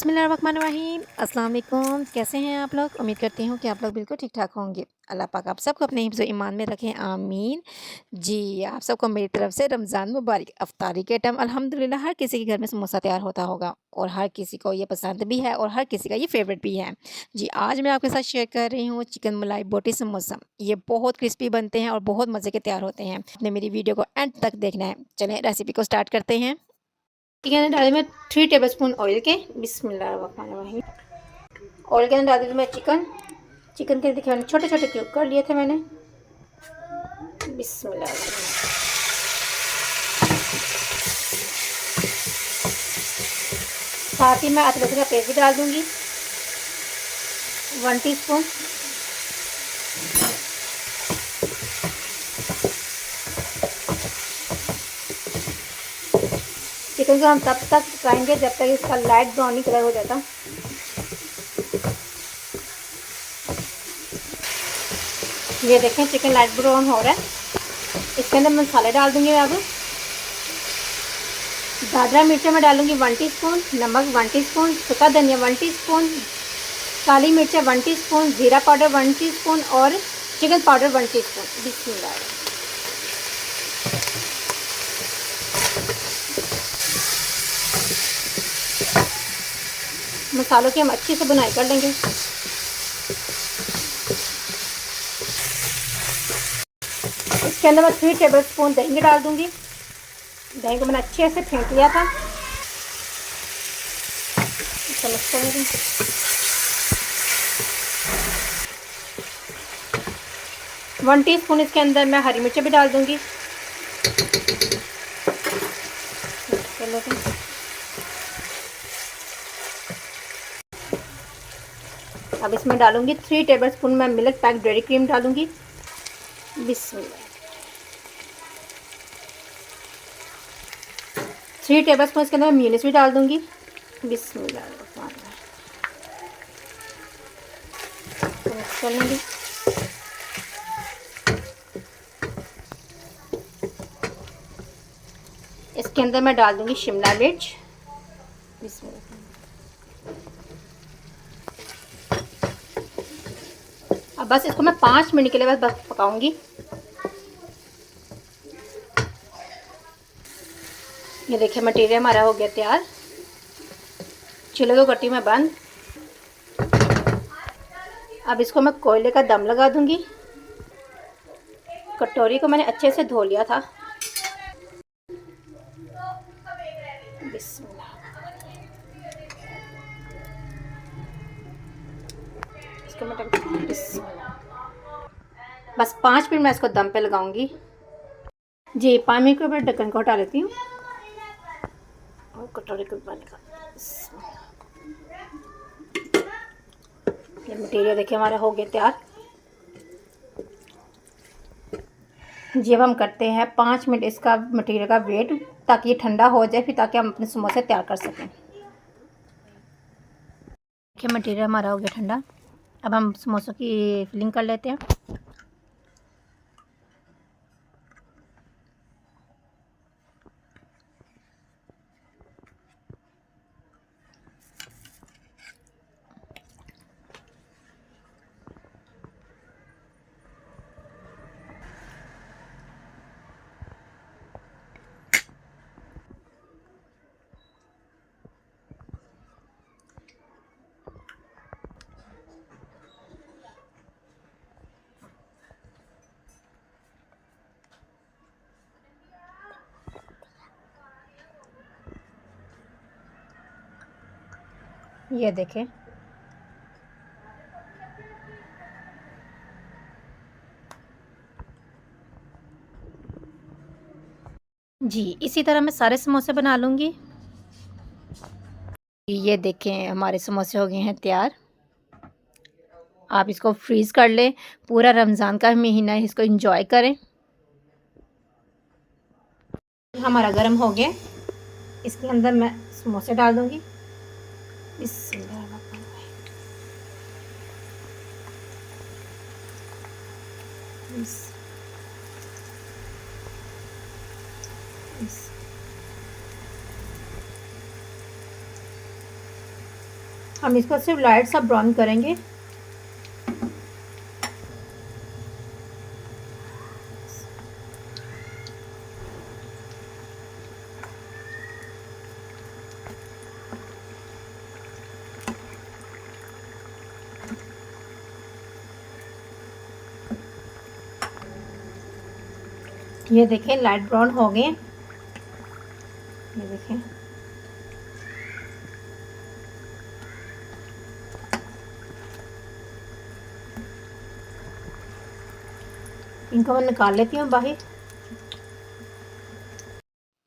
बिस्मिल्लाहिर्रहमानिर्रहीम अस्सलाम वालेकुम। कैसे हैं आप लोग? उम्मीद करती हूँ कि आप लोग बिल्कुल ठीक-ठाक होंगे। अल्लाह पाक आप सबको अपने हिफ्ज़ ईमान में रखें, आमीन। जी, आप सबको मेरी तरफ से रमज़ान मुबारक। इफ्तारी के टाइम अल्हम्दुलिल्लाह हर किसी के घर में समोसा तैयार होता होगा और हर किसी को ये पसंद भी है और हर किसी का ये फ़ेवरेट भी है। जी, आज मैं आपके साथ शेयर कर रही हूँ चिकन मलाई बोटी समोसा। ये बहुत क्रिस्पी बनते हैं और बहुत मज़े के तैयार होते हैं। आपने मेरी वीडियो को एंड तक देखना है। चलें रेसिपी को स्टार्ट करते हैं। ठीक है, डाले मैं 3 टेबलस्पून ऑयल के। बिस्मिल्लाहिर्रहमानिर्रहीम। ऑयल के अंदर डाल दी मैं चिकन के देखिए मैंने छोटे छोटे क्यूब कर लिए थे मैंने। बिस्मिल्लाहिर्रहमानिर्रहीम। साथ ही मैं अदरक लहसुन का पेस्ट भी डाल दूंगी 1 टीस्पून। चिकन को हम तब तक पकाएंगे जब तक इसका लाइट ब्राउनी कलर हो जाता। ये देखें चिकन लाइट ब्राउन हो रहा है। इसके अंदर मसाले डाल दूंगी मैं अब। दादरा मिर्चा मैं डालूंगी 1 टीस्पून, नमक 1 टीस्पून, सूखा धनिया 1 टीस्पून, काली मिर्चा 1 टीस्पून, जीरा पाउडर 1 टीस्पून और चिकन पाउडर 1 टीस्पून। बिस्मिल्लाह। मसालों की हम अच्छे से बुनाई कर लेंगे। इसके अंदर मैं 3 टेबलस्पून दही डाल दूंगी। दही को मैंने अच्छे से फेंट लिया था। चम्मच 1 टीस्पून इसके अंदर मैं हरी मिर्च भी डाल दूंगी। अब इसमें डालूंगी 3 टेबलस्पून मैं मिल्क पैक डेयरी क्रीम डालूंगी। बिस्मिल्लाह। 3 टेबलस्पून इसके अंदर मैं मेयोनीज भी डाल दूंगी। बिस्मिल्लाह। मिक्स कर लूँगी। इसके अंदर मैं डाल दूंगी शिमला मिर्च। अब बस इसको मैं 5 मिनट के लिए बस पकाऊंगी। ये देखिए मटेरियल हमारा हो गया तैयार। चूल्हे को करती हूँ मैं बंद। अब इसको मैं कोयले का दम लगा दूंगी। कटोरी को मैंने अच्छे से धो लिया था। इसको मैं बस 5 मिनट मैं इसको दम पे लगाऊंगी। जी 5 मिनट के बाद ढक्कन को हटा लेती हूँ और कटोरी को बंद कर। ये मटेरियल देखिए हमारा हो गया तैयार। जी अब हम करते हैं 5 मिनट इसका मटेरियल का वेट ताकि ये ठंडा हो जाए, फिर ताकि हम अपने समोसे तैयार कर सकें। देखिए मटेरियल हमारा हो गया ठंडा। अब हम समोसों की फिलिंग कर लेते हैं। ये देखें जी, इसी तरह मैं सारे समोसे बना लूँगी। ये देखें हमारे समोसे हो गए हैं तैयार। आप इसको फ्रीज़ कर लें, पूरा रमज़ान का महीना है, इसको एंजॉय करें। हमारा गरम हो गया। इसके अंदर मैं समोसे डाल दूँगी। हम इसको सिर्फ लाइट सा ब्राउन करेंगे। ये देखें लाइट ब्राउन हो गए, ये देखें। इनको मैं निकाल लेती हूँ बाहर।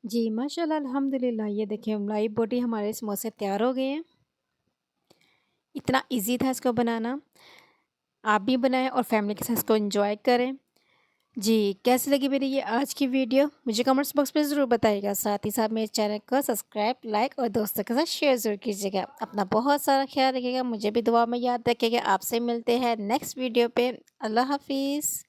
जी माशाल्लाह अल्हम्दुलिल्लाह, ये देखिए मलाई बोटी हमारे समोसे तैयार हो गए हैं। इतना इजी था इसको बनाना। आप भी बनाएं और फैमिली के साथ इसको एंजॉय करें। जी, कैसी लगी मेरी ये आज की वीडियो मुझे कमेंट्स बॉक्स में ज़रूर बताइएगा। साथ ही साथ मेरे चैनल को सब्सक्राइब, लाइक और दोस्तों के साथ शेयर ज़रूर कीजिएगा। अपना बहुत सारा ख्याल रखिएगा, मुझे भी दुआ में याद रखिएगा। आपसे मिलते हैं नेक्स्ट वीडियो पे। अल्लाह हाफिज़।